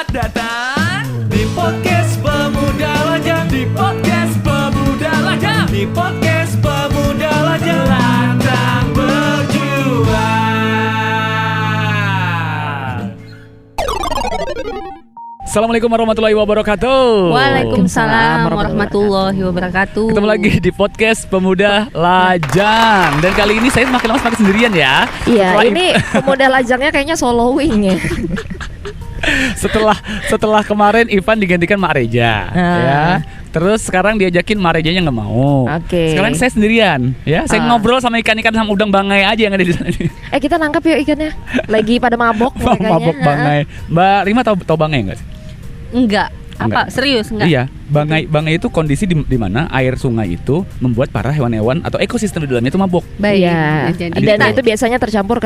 Selamat datang di podcast Pemuda Lajang, di podcast Pemuda Lajang, di podcast Pemuda Lajang, Lantang berjuang. Assalamualaikum warahmatullahi wabarakatuh. Waalaikumsalam warahmatullahi wabarakatuh. Ketemu lagi di podcast Pemuda Lajang. Dan kali ini saya semakin lama semakin sendirian ya. Iya, ini Pemuda Lajangnya kayaknya soloing ya. Setelah kemarin Ivan digantikan Mak Reja, ya. Terus sekarang diajakin Mak Rejanya nggak mau. Oke. Sekarang saya sendirian, ya. Saya ngobrol sama ikan-ikan sama udang bangai aja yang ada di sana. Kita nangkap yuk ikannya. Lagi pada mabok mereka. Mabok bangai. Mbak Rima tahu bangai nggak sih? Enggak. Apa? Enggak. Serius enggak? Iya, bangai itu kondisi di mana air sungai itu membuat para hewan-hewan atau ekosistem di dalamnya itu mabok. Baik. Iya. Dan itu biasanya tercampur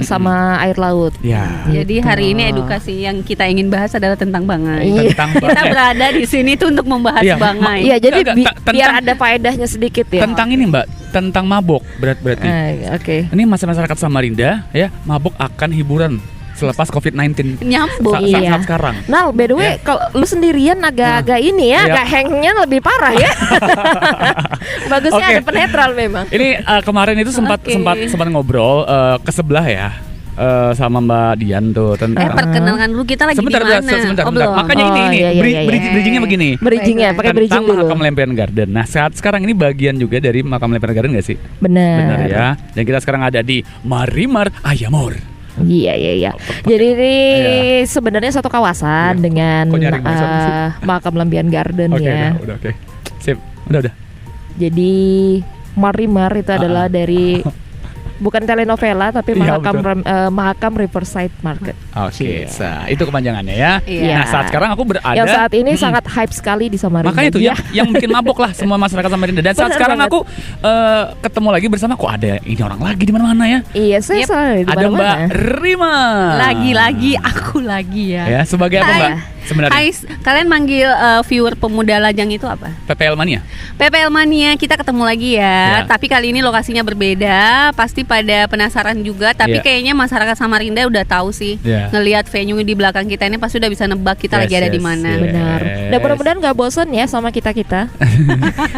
sama air laut. Ya. Jadi hari ini edukasi yang kita ingin bahas adalah tentang bangai. Iya. Tentang Kita berada di sini tuh untuk membahas Iya. bangai. Iya, jadi Enggak, biar ada faedahnya sedikit ya. tentang ini Mbak, tentang mabok berarti. Oke. Ini masyarakat Samarinda ya, mabok akan hiburan selepas COVID-19. Nyambung. Iya. Saat sekarang. Nah, by the way, kalau lu sendirian agak ini ya, Iya. agak hangnya lebih parah ya. Bagusnya Oke. ada penetral memang. Ini kemarin itu sempat ngobrol ke sebelah ya. Sama Mbak Dian tuh tentang Perkenalkan dulu kita lagi sebentar. di mana? Oh, belum. Makanya ini iya. bridgingnya begini. Bridgingnya, pakai bridging Tentang dulu. Makam Lempiran Garden. Nah, sekarang ini bagian juga dari Makam Lempiran Garden nggak sih? Benar Benar. ya. Dan kita sekarang ada di Marimar Ayamor. Iya. Jadi ini sebenarnya satu kawasan dengan Kok nyaring banget sih? Makam Lempiran Garden Oke, ya. udah. Sip. Udah. Jadi Marimar itu adalah dari bukan telenovela tapi Iya, Mahakam Riverside Market. Oke, Iya. itu kepanjangannya ya. Iya. Nah, saat sekarang aku berada Yang saat ini sangat hype sekali di Samarinda. makanya itu Iya. yang bikin mabok lah semua masyarakat Samarinda. Dan saat Benar sekarang banget. aku ketemu lagi bersama kok ada ini orang lagi di mana-mana ya. Iya, saya Yep. selalu di Ada Mbak mana-mana. Rima. Lagi aku lagi ya. Ya, sebagai apa Hai. Mbak? Sebenarnya Hai, kalian manggil viewer Pemuda Lajang itu apa? PPL Mania. PPL Mania, kita ketemu lagi ya. Ya. Tapi kali ini lokasinya berbeda. Pasti pada penasaran juga. Tapi Ya. kayaknya masyarakat Samarinda udah tahu sih. Ya. Ngelihat venue di belakang kita ini pasti udah bisa nebak kita lagi ada di mana. yes. Benar. Dan mudah-mudahan gak bosan ya sama kita-kita.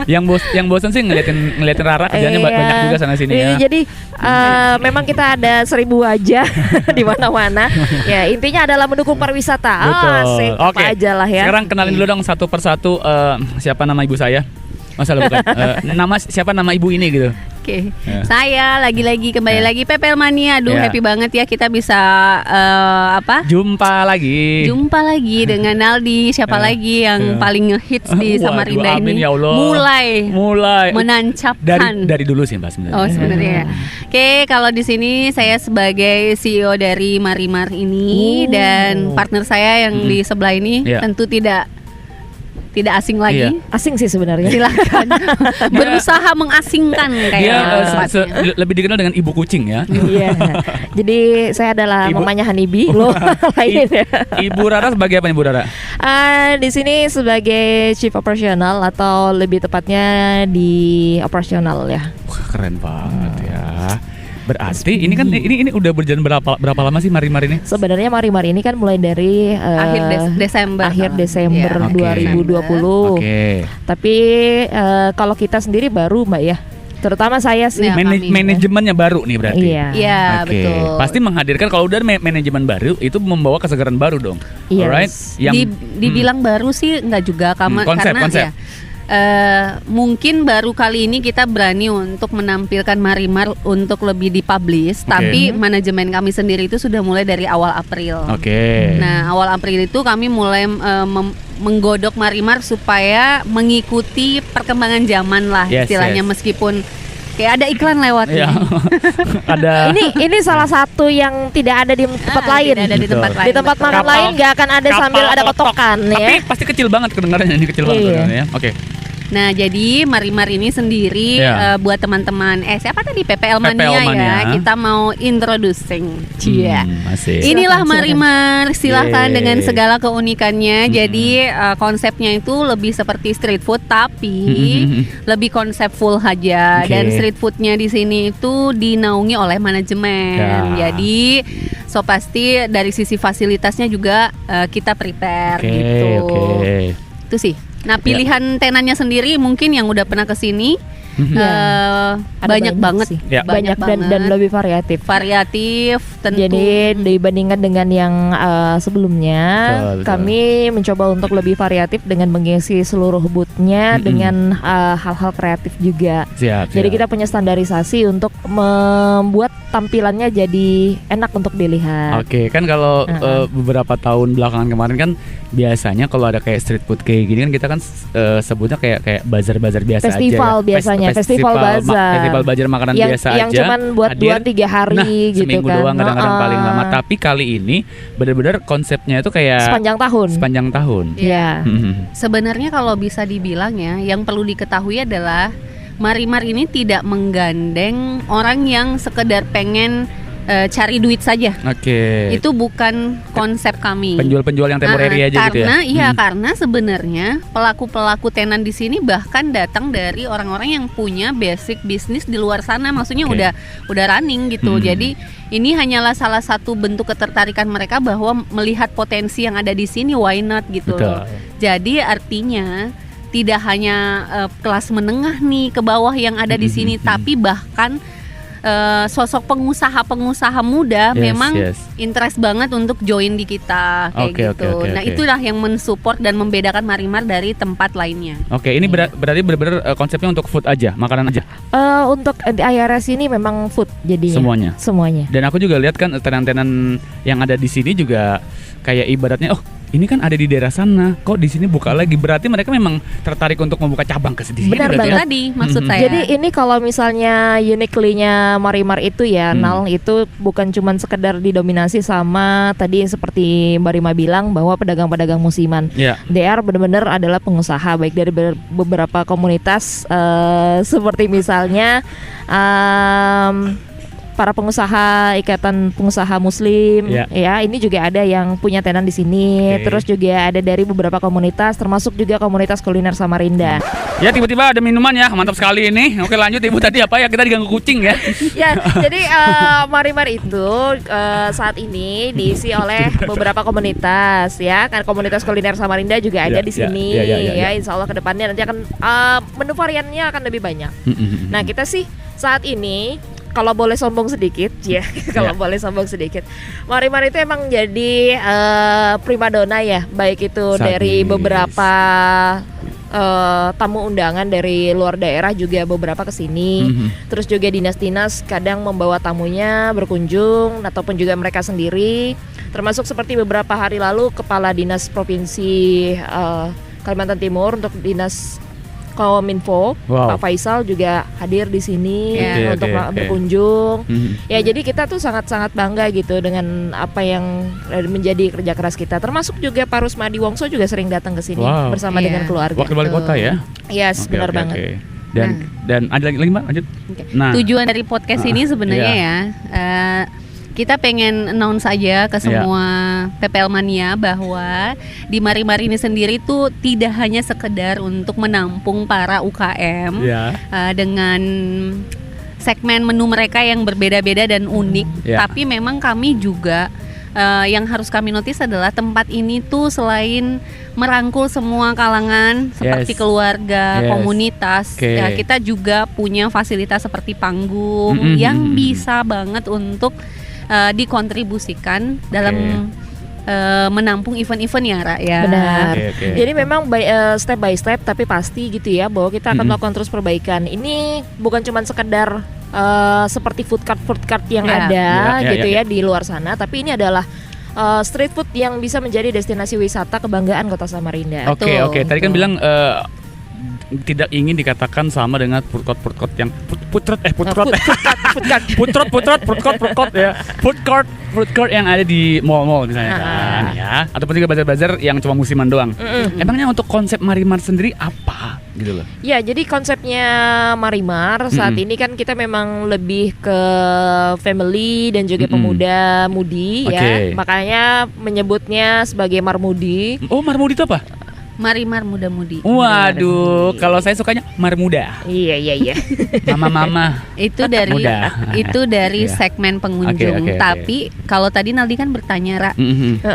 yang bosan sih ngeliatin Rara kerjanya banyak juga sana sini ya. Jadi memang kita ada 1000 wajah di mana-mana. Ya, intinya adalah mendukung pariwisata. Asik, Oke. apa aja lah ya. Sekarang kenalin dulu dong satu persatu siapa nama ibu saya? Masa lu bukan? Siapa nama ibu ini gitu? Oke, Ya. saya lagi-lagi kembali lagi PPL Mania. Aduh, Ya. happy banget ya kita bisa Jumpa lagi. jumpa lagi dengan Naldi. Siapa Ya. lagi yang Ya. paling ngehits di Waduh, Samarinda amin ini? ya Allah. Mulai dari menancapkan. dulu sih Mbak sebenarnya. Oh, sebenarnya ya. Oke, kalau di sini saya sebagai CEO dari Marimar ini dan partner saya yang di sebelah ini Ya. tentu tidak asing lagi. Iya. Asing sih sebenarnya. Silakan berusaha mengasingkan Dia kayaknya. lebih dikenal dengan ibu kucing ya. Iya. Jadi saya adalah Ibu- mamanya Hanibi. Loh, lain ya. Ibu Rara sebagai apa Ibu Rara? Di sini sebagai chief operational atau lebih tepatnya di operasional ya. Wah, keren banget ya. Berarti ini kan ini udah berjalan berapa lama sih Marimar ini? Sebenarnya Marimar ini kan mulai dari Desember. akhir Desember Iya, 2020. Oke. Tapi kalau kita sendiri baru Mbak ya. Terutama saya sih. Ya, kami. Manajemennya baru nih berarti. Iya. Iya, Oke. betul. Pasti menghadirkan kalau udah manajemen baru itu membawa kesegaran baru dong. Yes. Alright. Dibilang baru sih nggak juga Konsep. karena ya mungkin baru kali ini kita berani untuk menampilkan Marimar untuk lebih dipublish. Oke. Tapi manajemen kami sendiri itu sudah mulai dari awal April. Oke. Nah, awal April itu kami mulai menggodok Marimar supaya mengikuti perkembangan zaman lah Yes, istilahnya, yes. meskipun kayak ada iklan lewat Ya. nih. Ada Ini salah satu yang tidak ada di tempat lain. Tidak ada di tempat Betul. lain. Di tempat betul. makan lain nggak akan ada sambil ada kotok. kotokan Tapi ya. pasti kecil banget kedengarannya ini kecil banget Iya. kedengarannya ya. Oke. Nah, jadi Marimar ini sendiri Ya. buat teman-teman siapa tadi PPL Mania PPL Mania. ya. Kita mau introducing. Cia. Masih. Inilah Silakan, Marimar, silahkan Yeay. dengan segala keunikannya. Jadi konsepnya itu lebih seperti street food tapi lebih konsep full aja. Oke. Dan street foodnya di sini itu dinaungi oleh manajemen. Ya. Jadi so pasti dari sisi fasilitasnya juga kita prepare gitu. Oke. Itu sih. Nah, pilihan tenannya sendiri mungkin yang udah pernah kesini Ada banyak banget sih. Ya. Banyak dan lebih variatif. variatif tentu. Jadi dibandingkan dengan yang sebelumnya, Betul, betul. kami mencoba untuk lebih variatif dengan mengisi seluruh boothnya dengan hal-hal kreatif juga. Siap. Jadi kita punya standarisasi untuk membuat tampilannya jadi enak untuk dilihat. Oke, kan kalau beberapa tahun belakangan kemarin kan biasanya kalau ada kayak street food kayak gini kan kita kan sebutnya kayak bazar-bazar biasa Festival aja. biasanya, festival bazar. Festival bazar makanan yang, biasa yang aja. cuman buat hadir. 2-3 hari gitu seminggu kan. doang kadang-kadang Heeh. paling lama. Tapi kali ini benar-benar konsepnya itu kayak sepanjang tahun. sepanjang tahun. Ya. Sebenarnya kalau bisa dibilang ya, yang perlu diketahui adalah Marimar ini tidak menggandeng orang yang sekedar pengen cari duit saja. Oke. Itu bukan konsep kami. Penjual-penjual yang temporary aja gitu ya. Karena karena sebenarnya pelaku-pelaku tenan di sini bahkan datang dari orang-orang yang punya basic bisnis di luar sana, maksudnya Oke. udah running gitu. Jadi ini hanyalah salah satu bentuk ketertarikan mereka bahwa melihat potensi yang ada di sini, why not gitu loh. Betul. Jadi artinya tidak hanya kelas menengah nih ke bawah yang ada di sini, tapi bahkan sosok pengusaha-pengusaha muda memang interest banget untuk join di kita kayak Oke, gitu. oke, Nah, oke. itulah yang mensupport dan membedakan Marimar dari tempat lainnya. Oke, ini berarti benar-benar konsepnya untuk food aja, makanan aja. Untuk di IRS ini memang food jadinya. Semuanya. Dan aku juga lihat kan tenan-tenan yang ada di sini juga kayak ibaratnya ini kan ada di daerah sana, kok di sini buka lagi? Berarti mereka memang tertarik untuk membuka cabang ke sini. Benar berarti banget. ya? Tadi maksud saya. Jadi ini kalau misalnya uniquely-nya Marimar itu ya, Nal, itu bukan cuma sekedar didominasi sama tadi seperti Mbak Rima bilang bahwa pedagang-pedagang musiman. Ya. They are benar-benar adalah pengusaha baik dari beberapa komunitas seperti misalnya para pengusaha Ikatan Pengusaha Muslim, ya ini juga ada yang punya tenan di sini. Terus juga ada dari beberapa komunitas, termasuk juga komunitas kuliner Samarinda. Ya tiba-tiba ada minuman ya, mantap sekali ini. Oke lanjut Ibu tadi apa ya, kita diganggu kucing ya. Ya, jadi Marimar itu saat ini diisi oleh beberapa komunitas ya. Kan komunitas kuliner Samarinda juga ada di sini. Ya, insya Allah kedepannya nanti akan menu variannya akan lebih banyak. Nah kita sih saat ini kalau boleh sombong sedikit, boleh sombong sedikit, Marimar itu emang jadi primadona ya, baik itu dari beberapa tamu undangan dari luar daerah juga beberapa kesini. Terus juga dinas-dinas kadang membawa tamunya berkunjung ataupun juga mereka sendiri. Termasuk seperti beberapa hari lalu Kepala Dinas Provinsi Kalimantan Timur untuk Dinas Kominfo, Pak Faisal juga hadir di sini untuk berkunjung. Ya jadi kita tuh sangat-sangat bangga gitu dengan apa yang menjadi kerja keras kita. Termasuk juga Pak Rusmadi Wongso juga sering datang ke sini bersama dengan keluarga. Wakil wali kota ya? Yes, benar banget. Dan ada lagi Mbak, lanjut. Nah, tujuan dari podcast ini sebenarnya kita pengen announce aja ke semua PPL Mania bahwa di Marimar ini sendiri tuh tidak hanya sekedar untuk menampung para UKM dengan segmen menu mereka yang berbeda-beda dan unik, tapi memang kami juga yang harus kami notice adalah tempat ini tuh selain merangkul semua kalangan seperti keluarga, komunitas, kita juga punya fasilitas seperti panggung yang bisa banget untuk dikontribusikan dalam menampung event-event ya, Ra, ya. Benar. Jadi memang step by step tapi pasti gitu ya bahwa kita akan melakukan terus perbaikan. Ini bukan cuma sekedar seperti food cart yang ada gitu ya di luar sana, tapi ini adalah street food yang bisa menjadi destinasi wisata kebanggaan Kota Samarinda. Oke. Tadi kan bilang tidak ingin dikatakan sama dengan food court yang food court yang ada di mall-mall misalnya kan ya, ataupun juga bazar-bazar yang cuma musiman doang. Emangnya untuk konsep Marimar sendiri apa gitu loh. Ya, jadi konsepnya Marimar saat ini kan kita memang lebih ke family dan juga pemuda-mudi ya. Makanya menyebutnya sebagai Marmudi. Oh, Marmudi itu apa? Marimar muda-mudi. Waduh, kalau saya sukanya Marmuda. Iya. Mama-mama. Itu dari Muda. itu dari Iya. segmen pengunjung. Oke. Tapi kalau tadi Naldi kan bertanya, Ra,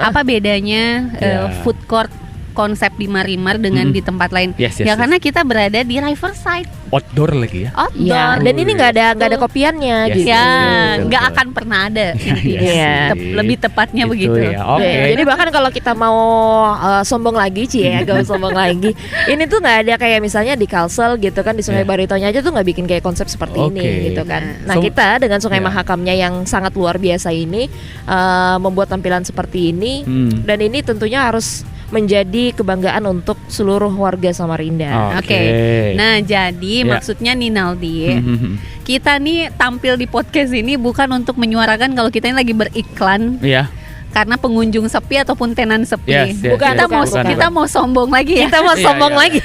apa bedanya Iya. food court konsep di Marimar dengan di tempat lain? Yes, Ya yes. karena kita berada di Riverside Outdoor lagi ya. outdoor. Ya, dan ini nggak ada kopiannya Yes, gitu. Ya, Betul, nggak betul. akan pernah ada. Iya. Lebih tepatnya Gitu begitu. ya. Oke. Jadi bahkan kalau kita mau sombong lagi, agak sombong lagi, ini tuh nggak ada kayak misalnya di Kalsel gitu kan, di Sungai Yeah. Baritonya aja tuh nggak bikin kayak konsep seperti Oke. ini gitu kan. Nah So- kita dengan Sungai Yeah. Mahakamnya yang sangat luar biasa ini membuat tampilan seperti ini, dan ini tentunya harus menjadi kebanggaan untuk seluruh warga Samarinda. Oke. Nah, jadi Ya. maksudnya nih Naldi, kita nih tampil di podcast ini bukan untuk menyuarakan kalau kita ini lagi beriklan Iya. karena pengunjung sepi ataupun tenan sepi. Yes, yes, Bukan, kita bukan, mau bukan. kita mau sombong lagi ya. Kita mau Iya, sombong iya. lagi.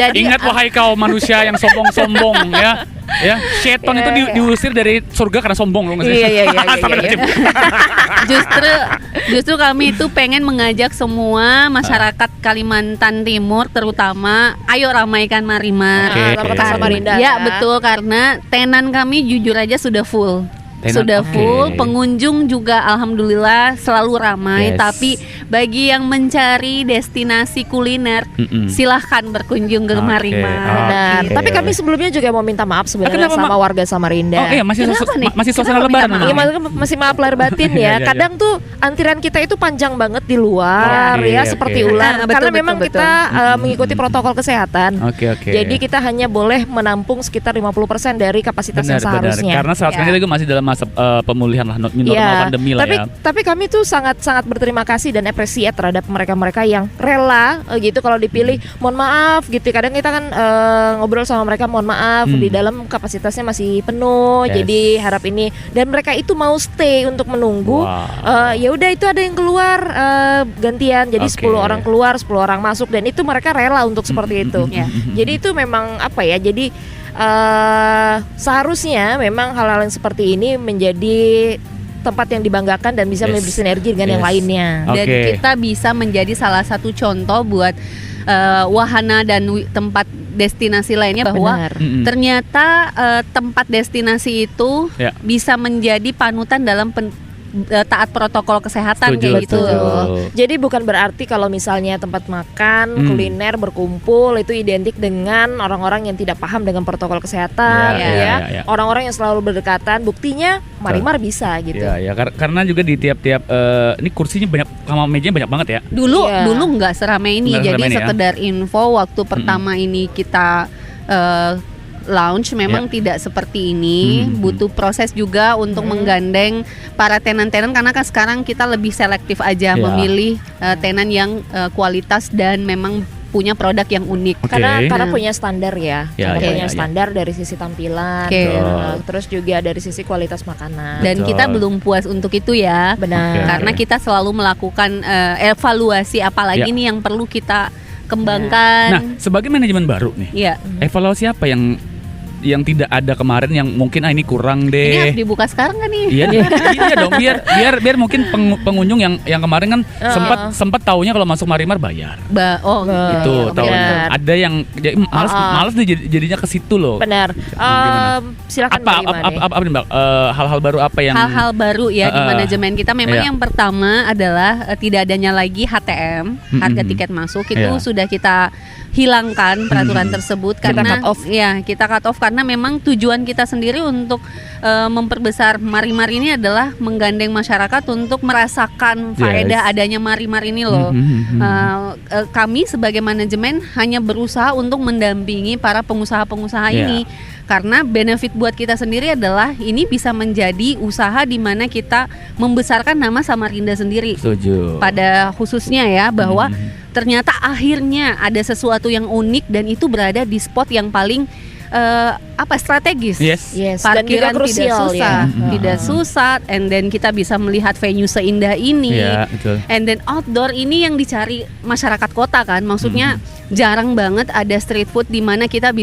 Jadi Ingat wahai kau manusia yang sombong-sombong ya. Ya, setan itu diusir dari surga karena sombong loh. Iya. justru kami itu pengen mengajak semua masyarakat Kalimantan Timur terutama ayo ramaikan Marimar. Oke. Sama Kota Samarinda. Ya betul, karena tenan kami jujur aja sudah full. Tenan, Sudah oke. full, pengunjung juga alhamdulillah selalu ramai. Yes. Tapi bagi yang mencari destinasi kuliner, silahkan berkunjung ke Oke. Marimar. Benar. Oke. Tapi kami sebelumnya juga mau minta maaf sebenarnya kenapa, sama Ma? warga Samarinda. Oh iya, masih Kenapa nih? masih suasana Kenapa lebaran minta Iya, memang. maksudnya masih maaf lahir batin Iya, ya. iya, Kadang tuh antrian kita itu panjang banget di luar Oke, ya, oke. seperti ular. Ah, betul, Karena betul, memang betul. kita mengikuti protokol kesehatan. Oke. Jadi kita hanya boleh menampung sekitar 50% dari kapasitas yang benar. seharusnya. Karena saat Ya. ini juga masih dalam masa pemulihan lah, new normal Iya, pandemi lah ya. tapi kami tuh sangat berterima kasih dan appreciate terhadap mereka-mereka yang rela gitu kalau dipilih. Mohon maaf gitu. Kadang kita kan ngobrol sama mereka, mohon maaf di dalam kapasitasnya masih penuh. Yes. Jadi harap ini, dan mereka itu mau stay untuk menunggu. Wow. Ya udah, itu ada yang keluar gantian. Jadi Oke. 10 orang keluar, 10 orang masuk, dan itu mereka rela untuk seperti itu. Ya. Jadi itu memang apa ya? Jadi seharusnya memang hal-hal yang seperti ini menjadi tempat yang dibanggakan dan bisa Yes. bersinergi dengan yang Yes. lainnya. Dan Oke. kita bisa menjadi salah satu contoh buat wahana dan tempat destinasi lainnya bahwa Benar. ternyata tempat destinasi itu Ya. bisa menjadi panutan dalam taat protokol kesehatan Setuju, kayak gitu. setuju. Jadi bukan berarti kalau misalnya tempat makan, kuliner, berkumpul itu identik dengan orang-orang yang tidak paham dengan protokol kesehatan, Ya. Orang-orang yang selalu berdekatan. Buktinya Marimar bisa gitu. Ya, karena juga di tiap-tiap ini kursinya banyak, sama mejanya banyak banget ya. Dulu Iya. dulu nggak seramai ini. Nggak Jadi seramai ini ya. sekedar info, waktu pertama ini kita launch memang tidak seperti ini. Butuh proses juga untuk menggandeng para tenan-tenan, karena kan sekarang kita lebih selektif aja Ya. memilih tenan yang kualitas dan memang punya produk yang unik. Oke. Karena punya standar ya, Ya, karena ya, punya ya, ya. standar dari sisi tampilan, Oke. terus juga dari sisi kualitas makanan. Dan Betul. kita belum puas untuk itu ya. Benar. Oke. Karena kita selalu melakukan evaluasi, apalagi Ya. nih yang perlu kita kembangkan. Nah, sebagai manajemen baru nih, Iya. evaluasi apa yang tidak ada kemarin yang mungkin ini kurang Ini harus deh. dibuka sekarang kan nih? Iya, iya dong, biar mungkin pengunjung yang kemarin kan sempat taunya kalau masuk Marimar bayar. Itu iya, tahu benar. ada yang jadi males nih jadinya ke situ loh. Benar. Gimana? Silakan Apa Mbak Imani. apa nih, Mbak? Hal-hal baru apa yang Hal-hal baru ya di manajemen kita. Memang Iya. yang pertama adalah tidak adanya lagi HTM, harga tiket masuk itu Iya. sudah kita hilangkan peraturan tersebut karena cut off. ya kita cut off karena memang tujuan kita sendiri untuk memperbesar Marimar ini adalah menggandeng masyarakat untuk merasakan faedah adanya Marimar ini loh. Kami sebagai manajemen hanya berusaha untuk mendampingi para pengusaha-pengusaha Iya. ini. Karena benefit buat kita sendiri adalah ini bisa menjadi usaha di mana kita membesarkan nama Samarinda sendiri. Setuju. Pada khususnya ya, bahwa ternyata akhirnya ada sesuatu yang unik dan itu berada di spot yang paling strategis. Yes. Yes, dan juga Parkiran tidak krusial susah, ya. tidak susah, and then kita bisa melihat venue seindah ini. Iya, betul. And then outdoor ini yang dicari masyarakat kota kan, maksudnya jarang banget ada street food di mana kita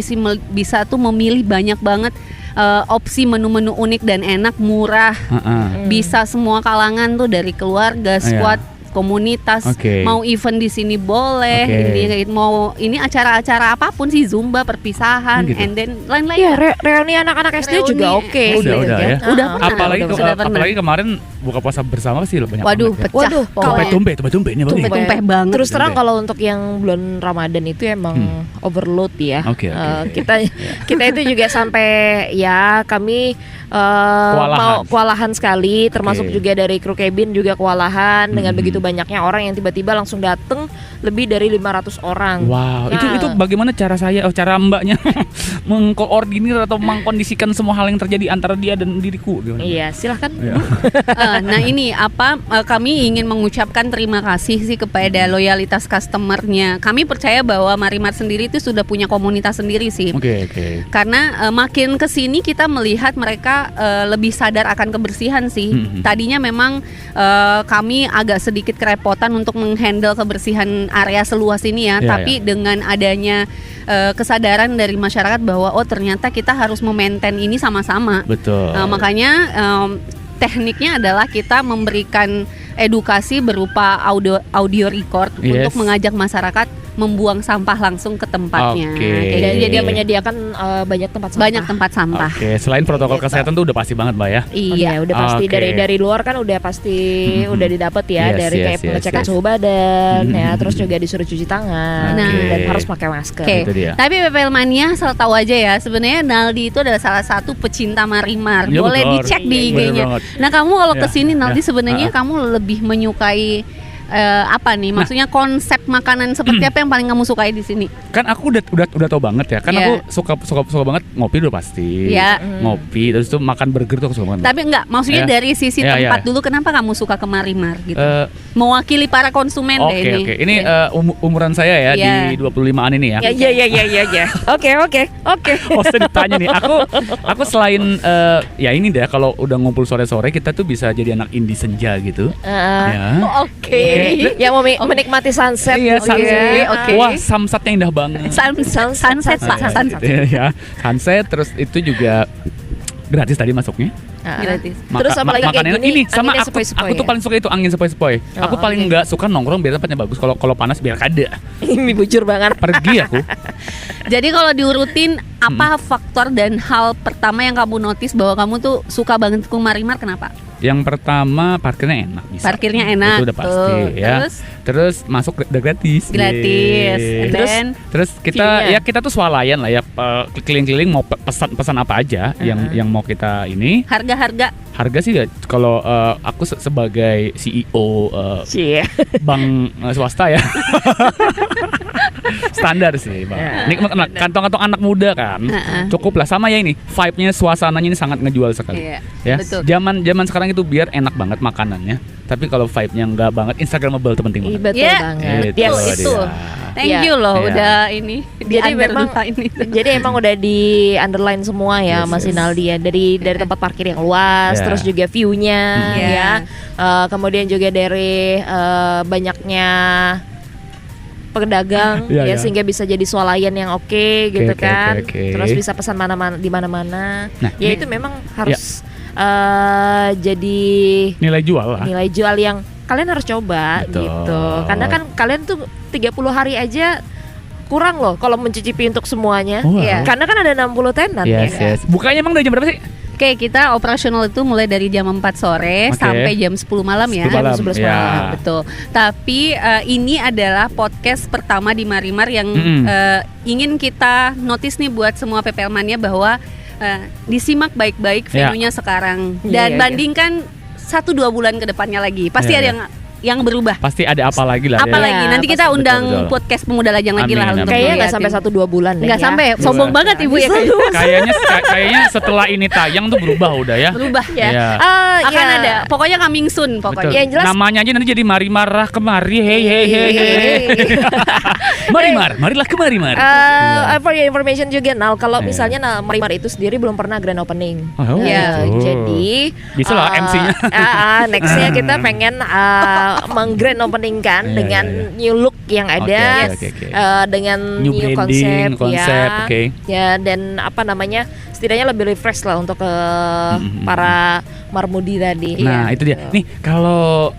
bisa tuh memilih banyak banget opsi menu-menu unik dan enak, murah. Bisa semua kalangan tuh, dari keluarga, squad, komunitas, mau event di sini boleh, mau ini acara-acara apapun sih, zumba, perpisahan, and then lain-lain. Ya, reuni anak-anak SD juga oke. Udah apalagi kemarin buka puasa bersama sih banyak. Waduh, pecah. Tumpe ini bang. Tumpeh banget. Terus terang kalau untuk yang bulan Ramadan itu emang overload ya. Kita itu juga sampai ya kami kewalahan sekali, termasuk juga dari kru cabin juga kewalahan dengan begitu banyaknya orang yang tiba-tiba langsung dateng, lebih dari 500 orang. Wow, itu bagaimana cara mbaknya mengkoordinir atau mengkondisikan semua hal yang terjadi antara dia dan diriku? Gimana? Iya, silahkan. Nah ini kami ingin mengucapkan terima kasih sih kepada loyalitas customernya. Kami percaya bahwa Marimar sendiri itu sudah punya komunitas sendiri sih. Karena makin kesini kita melihat mereka lebih sadar akan kebersihan sih. Tadinya memang kami agak sedikit kerepotan untuk menghandle kebersihan area seluas ini ya. Tapi dengan adanya kesadaran dari masyarakat bahwa ternyata kita harus memaintain ini sama-sama. Betul. Makanya tekniknya adalah kita memberikan edukasi berupa audio record untuk mengajak masyarakat membuang sampah langsung ke tempatnya. Jadi dia menyediakan banyak tempat sampah. Selain protokol kesehatan tuh udah pasti banget, Mbak ya. Iya, udah pasti dari luar kan udah pasti udah didapat ya, dari kayak pengecekan suhu badan ya, terus juga disuruh cuci tangan dan harus pakai masker. Tapi PPL Mania asal tahu aja ya, sebenarnya Naldi itu adalah salah satu pecinta Marimar. Boleh dicek di IG-nya. Nah, kamu kalau kesini Naldi sebenarnya kamu lebih menyukai apa nih? Maksudnya konsep makanan seperti apa yang paling kamu sukai di sini? Kan aku udah tau banget ya. Kan aku suka banget ngopi udah pasti. Ngopi, terus tuh makan burger tuh aku suka banget. Tapi enggak, maksudnya dari sisi tempat dulu, kenapa kamu suka ke Marimar gitu? Mewakili para konsumen deh ini. Ini umuran saya ya di 25-an ini ya. Iya. Oke. Oh, saya ditanya nih. Aku selain ya ini deh, kalau udah ngumpul sore-sore kita tuh bisa jadi anak indie senja gitu. Yang mau menikmati sunset. Wah, sunsetnya indah banget. Sunset. Ya, sunset, terus itu juga gratis tadi masuknya. Gratis. Terus apalagi kayak gini, sama aku tuh paling suka itu angin sepoi-sepoi. Aku paling nggak suka nongkrong biar tempatnya bagus. Kalau panas biar kada. Ini bujur banget. Pergi aku. Jadi kalau diurutin, apa faktor dan hal pertama yang kamu notice bahwa kamu tuh suka banget ke Marimar, kenapa? Yang pertama parkirnya enak. Parkirnya enak. Itu udah pasti ya. Terus masuk udah gratis. Terus kita tuh swalayan lah ya, keliling-keliling mau pesan apa aja yang mau kita ini. Harga sih kalau aku sebagai CEO bank swasta ya. Standar sih, Bang. Ini kantong-kantong anak muda kan. Cukup lah, sama ya ini. Vibe-nya, suasananya ini sangat ngejual sekali. Ya. Zaman sekarang itu biar enak banget makanannya. Tapi kalau vibe-nya enggak banget, Instagramable tuh penting banget. Betul banget. Itu. Thank you loh udah ini. Jadi emang udah di underline semua ya, Mas Inaldi ya. Dari tempat parkir yang luas, terus juga view-nya ya. Kemudian juga dari banyaknya pedagang sehingga bisa jadi swalayan yang oke gitu kan. Terus bisa pesan di mana-mana. Nah, ya itu memang harus jadi nilai jual yang kalian harus coba. Betul. Gitu. Karena kan kalian tuh 30 hari aja kurang loh kalau mencicipi untuk semuanya. Karena kan ada 60 tenan ya. Bukanya emang dari jam berapa sih? Oke, kita operasional itu mulai dari jam 4 sore sampai jam 10 malam ya. 11 malam. Betul. Tapi ini adalah podcast pertama di Marimar yang ingin kita notice nih buat semua PPL Mania bahwa disimak baik-baik venue-nya sekarang dan bandingkan 1-2 bulan ke depannya lagi. Pasti ada yang berubah. Pasti ada apa lagi lah. Apalagi nanti kita undang podcast Pemuda Lajang lagi lah. Kayaknya nggak sampai 1-2 bulan deh. Nggak sampai. Sombong banget Ibu ya. Kayaknya setelah ini tayang tuh berubah udah ya. Berubah ya. Akan ada. Pokoknya coming soon pokoknya. Yang jelas namanya aja nanti jadi Marimar kemari. Marimar, marilah ke Marimar. For your information juga Nal, kalau misalnya Marimar itu sendiri belum pernah grand opening. Gitu. Jadi bisa lah MC-nya. Nextnya kita pengen meng-grand opening kan dengan new look yang ada, dengan new konsep ya. Ya, dan apa namanya? Setidaknya lebih refresh lah untuk para Marmudi tadi. Nah, itu dia. Nih, kalau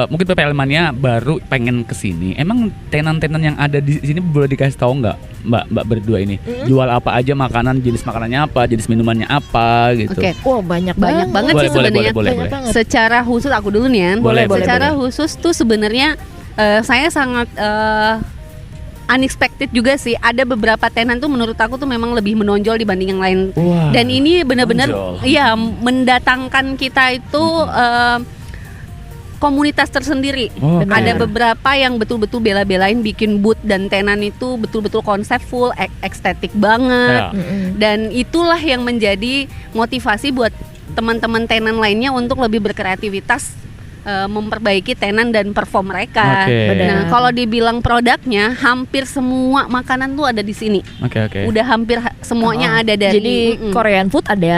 mungkin PPL Mania baru pengen kesini, emang tenan-tenan yang ada di sini boleh dikasih tahu nggak, Mbak berdua ini? Jual apa aja makanan, jenis makanannya apa, jenis minumannya apa gitu? Banyak banget sih sebenarnya. Boleh. Secara khusus aku dulu nih, boleh. Secara khusus tuh sebenarnya saya sangat unexpected juga sih. Ada beberapa tenan tuh menurut aku tuh memang lebih menonjol dibanding yang lain. Wah, dan ini benar-benar ya mendatangkan kita itu komunitas tersendiri. Ada beberapa yang betul-betul bela-belain bikin booth dan tenan itu betul-betul konsep full estetik banget. Dan itulah yang menjadi motivasi buat teman-teman tenan lainnya untuk lebih berkreativitas memperbaiki tenan dan perform mereka. Nah, kalau dibilang produknya, hampir semua makanan tuh ada di sini. Udah hampir semuanya ada dari. Jadi Korean food ada,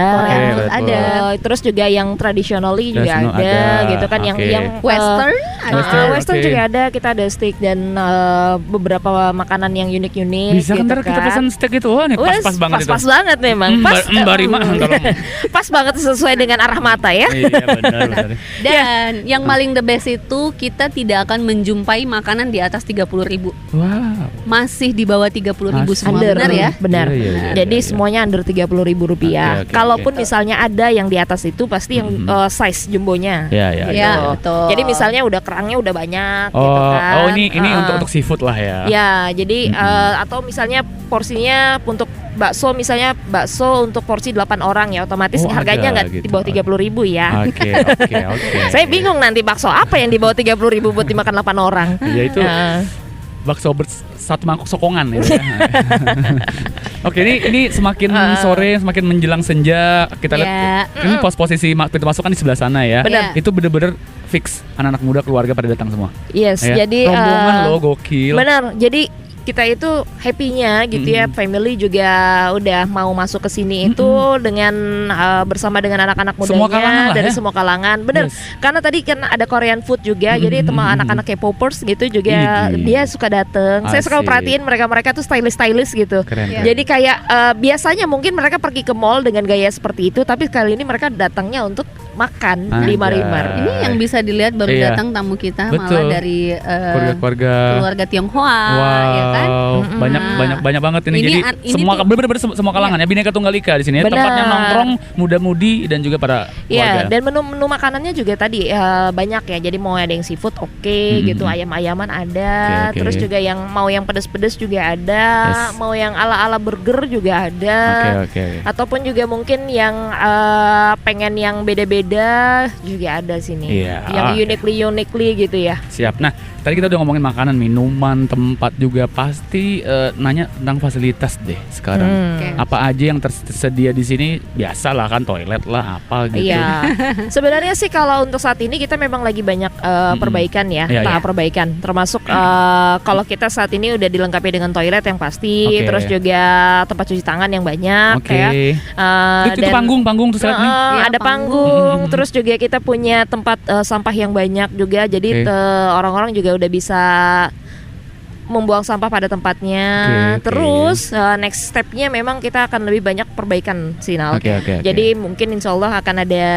terus juga yang traditionally juga ada, gitu kan, yang Western, Western juga ada. Kita ada steak dan beberapa makanan yang unik-unik. Bisa gitu kan kita pesan steak itu, nih pas banget itu. Pas banget memang. Mbak Rima, pas banget sesuai dengan arah mata ya. Iya benar. Dan yang paling the best itu kita tidak akan menjumpai makanan di atas 30.000. Wow. Masih di bawah 30.000 semua, under, benar ya? Benar. Jadi semuanya under 30.000 rupiah. Kalaupun misalnya ada yang di atas itu pasti yang size jumbonya. Iya, betul. Jadi misalnya udah kerangnya udah banyak gitu kan. Oh, ini untuk seafood lah ya. Ya, jadi atau misalnya porsinya untuk bakso, misalnya bakso untuk porsi 8 orang ya, otomatis harganya nggak gitu. di bawah 30.000 ya. Oke. Saya bingung nanti bakso apa yang di bawah 30.000 buat dimakan 8 orang. Ya itu bakso satu mangkok sokongan ya. Oke, ini semakin sore, semakin menjelang senja, kita lihat ini posisi pintu masuk kan di sebelah sana ya. Benar. Itu bener-bener fix anak-anak muda keluarga pada datang semua. Yes, ya? Jadi rombongan loh, gokil. Benar. Jadi kita itu happy-nya gitu ya, family juga udah mau masuk ke sini itu dengan bersama dengan anak-anak mudanya semua kalangan lah, dari ya? semua kalangan. Bener. Karena tadi kan ada Korean food juga, jadi teman anak-anak K-popers gitu juga dia suka dateng. Saya suka perhatiin mereka tuh stylish gitu. Keren. Jadi kayak biasanya mungkin mereka pergi ke mall dengan gaya seperti itu, tapi kali ini mereka datangnya untuk makan di Marimar. Ini yang bisa dilihat baru datang tamu kita. Betul. Malah dari keluarga Tionghoa. Ya kan? Banyak banget ini. Jadi semua benar-benar semua kalangan ya, Bhinneka Tunggal Ika di sini. Tempatnya nongkrong muda-mudi dan juga para keluarga. Dan menu makanannya juga tadi banyak ya. Jadi mau ada yang seafood gitu, ayam-ayaman ada. Terus juga yang mau yang pedas-pedas juga ada, mau yang ala-ala burger juga ada. Ataupun juga mungkin yang pengen yang beda-beda juga ada sini. Yang uniquely gitu ya. Siap. Nah, tadi kita udah ngomongin makanan, minuman, tempat juga. Pasti nanya tentang fasilitas deh sekarang. Apa aja yang tersedia di sini? Biasa lah kan, toilet lah apa gitu. Iya. Sebenarnya sih kalau untuk saat ini kita memang lagi banyak perbaikan ya, tahap perbaikan. Termasuk kalau kita saat ini udah dilengkapi dengan toilet yang pasti, terus juga tempat cuci tangan yang banyak ya. Itu panggung terus ada panggung, terus juga kita punya tempat sampah yang banyak juga. Jadi orang-orang juga udah bisa membuang sampah pada tempatnya. Terus next stepnya memang kita akan lebih banyak perbaikan sih, Nal. Jadi mungkin insya Allah akan ada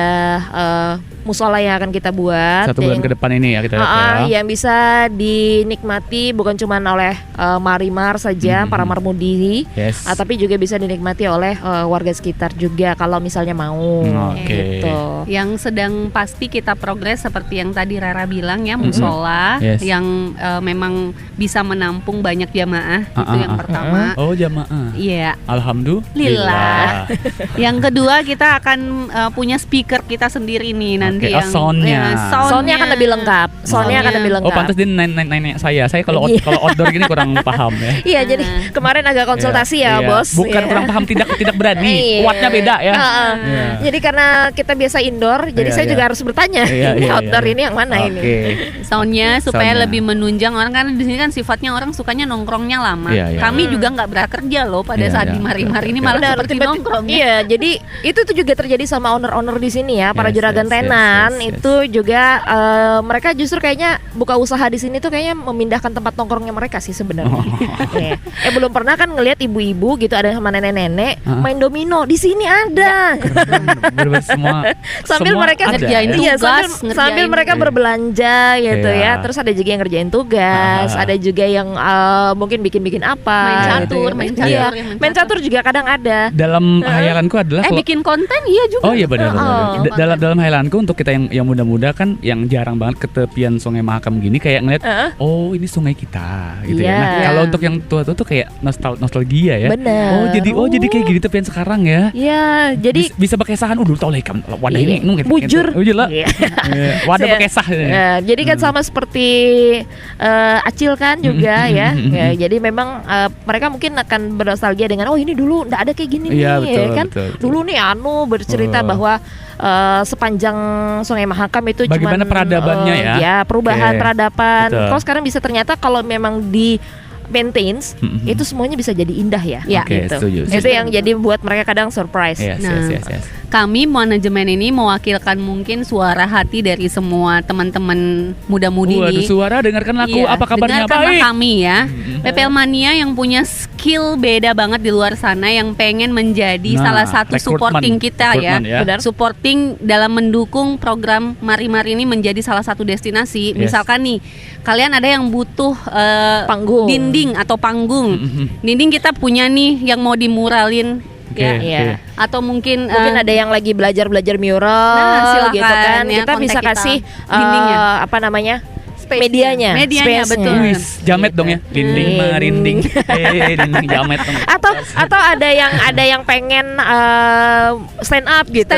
musola yang akan kita buat 1 bulan ke depan ini ya kita lihat yang bisa dinikmati bukan cuma oleh Marimar saja, para Marmudi, tapi juga bisa dinikmati oleh warga sekitar juga kalau misalnya mau. Gitu. Yang sedang pasti kita progres seperti yang tadi Rara bilang ya, musola yang memang bisa menampung banyak jamaah. Itu yang pertama. Oh, jamaah. Iya. Alhamdulillah. Yang kedua kita akan punya speaker kita sendiri nih nanti yang soundnya akan lebih lengkap. Oh, pantas dia nanya saya kalau outdoor gini kurang paham ya. Iya, jadi kemarin agak konsultasi ya, Bos. Bukan kurang paham, tidak berani. Wattnya beda ya. Jadi karena kita biasa indoor, jadi saya juga harus bertanya. Ini outdoor ini yang mana ini? Soundnya supaya lebih menunjang orang, karena di sini kan sifatnya stereotipnya orang sukanya nongkrongnya lama. Iya. Kami juga nggak bekerja loh pada saat di Mari-Mari ini malah seperti nongkrong. Iya, jadi itu tuh juga terjadi sama owner-owner di sini ya, para juragan tenan yes. itu juga mereka justru kayaknya buka usaha di sini tuh kayaknya memindahkan tempat nongkrongnya mereka sih sebenarnya. Belum pernah kan ngelihat ibu-ibu gitu ada sama nenek-nenek main domino di sini ada. Sambil mereka ngerjain tugas, sambil mereka berbelanja gitu ya. Terus ada juga yang ngerjain tugas, ada juga yang mungkin bikin apa. Main catur juga kadang ada. Dalam hayalanku adalah bikin konten iya juga. Oh iya benar. Dalam hayalanku untuk kita yang muda-muda kan yang jarang banget ke tepian Sungai Mahakam gini kayak ngeliat oh ini sungai kita gitu ya. Nah, kalau untuk yang tua-tua tuh kayak nostalgia ya. Benar. Oh jadi kayak gini tepian sekarang ya. Iya, jadi bisa pakai sahan dulu tau lah wadah ini bujur. Lah. Wadah pakai sah. Jadi kan sama seperti Acil kan juga ya. Jadi memang mereka mungkin akan bernostalgia dengan oh ini dulu enggak ada kayak gini nih betul, kan. Betul. Dulu nih bercerita bahwa sepanjang Sungai Mahakam itu bagaimana peradabannya ya. Perubahan peradaban. Betul. Kalau sekarang bisa ternyata kalau memang di maintains itu semuanya bisa jadi indah ya. Gitu. Setuju. Itu yang jadi buat mereka kadang surprise. Yes. Kami manajemen ini mewakilkan mungkin suara hati dari semua teman-teman muda-mudi ini. Suara dengarkan aku apa kabarnya baik. Kami ya, PPL Mania yang punya skill beda banget di luar sana yang pengen menjadi salah satu supporting kita ya. Supporting dalam mendukung program Mari-Mari ini menjadi salah satu destinasi. Misalkan nih, kalian ada yang butuh panggung, dinding atau panggung. Dinding kita punya nih yang mau dimuralin. Atau mungkin ada yang lagi belajar mural gitu kan. Ya, kita bisa kasih dindingnya. apa namanya? Medianya betul. Jamet dong ya. Dinding merinding. Dinding jamet dong. Atau ada yang pengen stand up gitu.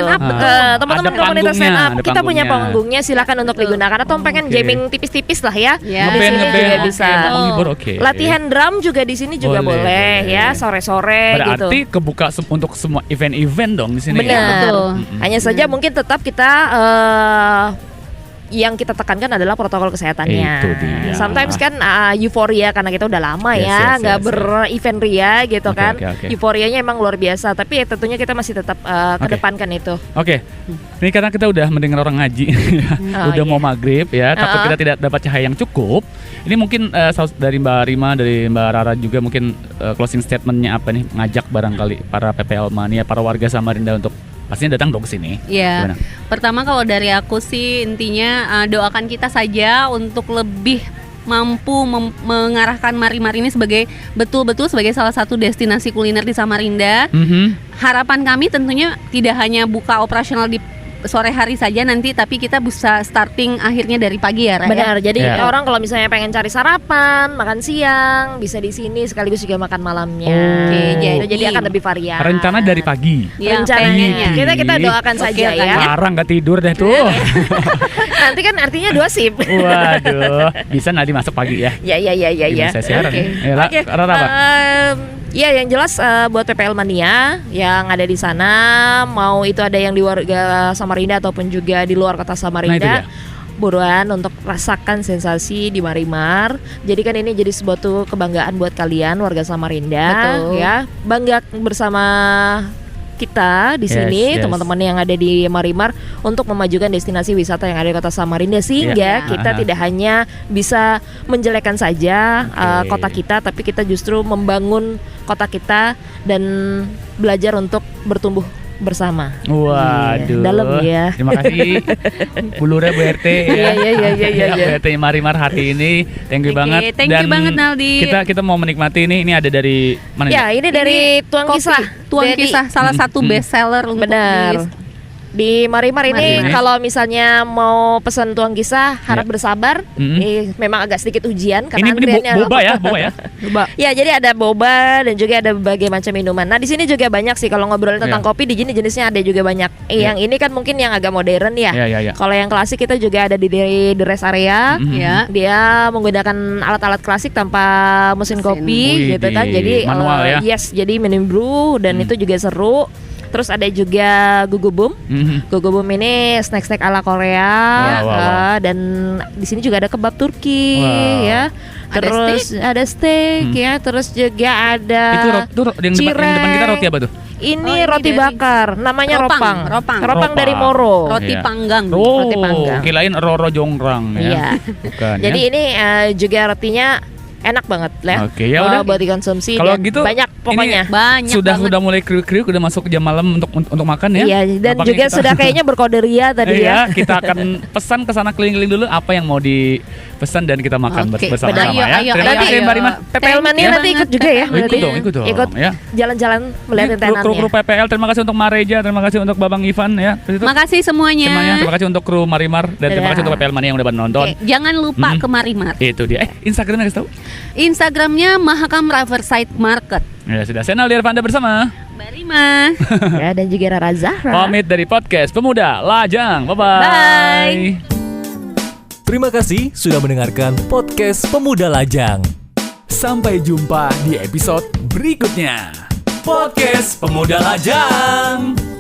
Teman-teman komunitas stand up. Kita punya panggungnya, silakan untuk digunakan atau pengen jamming tipis-tipis lah ya. Di sini juga bisa. Latihan drum juga di sini juga boleh ya, sore-sore gitu. Berarti kebuka untuk semua event-event dong di sini. Betul. Hanya saja mungkin tetap kita yang kita tekankan adalah protokol kesehatannya. Itu dia. Sometimes kan euforia karena kita udah lama nggak ber-event ria gitu kan. Euforianya emang luar biasa. Tapi ya tentunya kita masih tetap kedepankan itu. Ini karena kita udah mendengar orang ngaji, udah mau maghrib ya. Takut kita tidak dapat cahaya yang cukup. Ini mungkin dari Mbak Rima, dari Mbak Rara juga mungkin closing statementnya apa nih? Ngajak barangkali para PPL Mania, para warga Samarinda untuk pastinya datang dong ke sini. Iya. Pertama kalau dari aku sih intinya doakan kita saja untuk lebih mampu mengarahkan Mari-Mari ini sebagai betul-betul sebagai salah satu destinasi kuliner di Samarinda. Harapan kami tentunya tidak hanya buka operasional di sore hari saja nanti, tapi kita bisa starting akhirnya dari pagi ya, Raya. Benar. Jadi orang kalau misalnya pengen cari sarapan, makan siang, bisa di sini sekaligus juga makan malamnya. Jadi akan lebih varian. Rencana dari pagi. Rencananya. Kita doakan saja ya. Sekarang nggak tidur deh tuh. Nanti kan artinya 2 shift. Waduh, bisa nanti masuk pagi ya. Iya. Saya siaran. Rara apa? Ya yang jelas buat PPL Mania yang ada di sana, mau itu ada yang di warga Samarinda ataupun juga di luar kota Samarinda, buruan untuk rasakan sensasi di Marimar. Jadi kan ini jadi sebuah kebanggaan buat kalian warga Samarinda. Ya, bangga bersama kita di sini, teman-teman yang ada di Marimar untuk memajukan destinasi wisata yang ada di kota Samarinda sehingga kita tidak hanya bisa menjelekkan saja kota kita, tapi kita justru membangun kota kita dan belajar untuk bertumbuh bersama. Waduh. Dalam ya. Terima kasih Bu Lura, Bu RT ya. Iya. RT Marimar hari ini. Thank you banget. Thank you banget Naldi. Kita mau menikmati ini ada dari mana? Ya, ini dari Tuang Kisah. Tuang Kisah salah satu best seller untuk di Marimar ini. Kalau misalnya mau pesan Tuang Kisah harap bersabar. Memang agak sedikit ujian karena antriannya boba ya. Ya, jadi ada boba dan juga ada berbagai macam minuman. Nah, di sini juga banyak sih kalau ngobrolin tentang kopi, di sini jenisnya ada juga banyak. Yang ini kan mungkin yang agak modern ya. Kalau yang klasik kita juga ada di the rest area. Dia menggunakan alat-alat klasik tanpa mesin kopi gitu kan. Jadi manual jadi minum brew dan itu juga seru. Terus ada juga Gugubum. Gugubum ini snack-snack ala Korea. Dan di sini juga ada kebab Turki ya. Terus ada steak ya, terus juga ada itu yang depan kita roti apa tuh? Ini roti bakar, namanya ropang. Ropang dari Moro. Roti panggang. Oh, Roti panggang. Kirain roro jongrang ya. Iya. Bukan. Jadi ya. ini juga rotinya enak banget ya. Oke, ya udah buat dikonsumsi. Kalau dan gitu banyak pokoknya. Banyak sudah banget. mulai kriuk-kriuk, udah masuk jam malam untuk makan ya. Iya, dan Apakah juga sudah kayaknya berkode ria tadi ya. Kita akan pesan ke sana keliling-keliling dulu apa yang mau dipesan dan kita makan Oke, bersama-sama ayo, ya. ayo, Terima ayo, kasih ayo. Mbak Rima. PPL Mania nanti ikut juga ya. Ikut berarti? dong, ikut ya. Jalan-jalan melihat Kru tenanannya. PPL, terima kasih untuk Mareja, terima kasih untuk Babang Ivan ya. Makasih semuanya. Terima kasih untuk kru Marimar dan terima kasih untuk PPL Mania yang udah nonton. Oke, jangan lupa ke Marimar. Itu dia. Instagramnya kasih tahu. Instagramnya Mahakam Riverside Market. Ya sudah, saya Naldi Arvanda bersama Mbak Rima. Ya, dan juga Rara Zahra. pamit dari podcast Pemuda Lajang. Bye-bye. Bye. Terima kasih sudah mendengarkan podcast Pemuda Lajang. Sampai jumpa di episode berikutnya. Podcast Pemuda Lajang.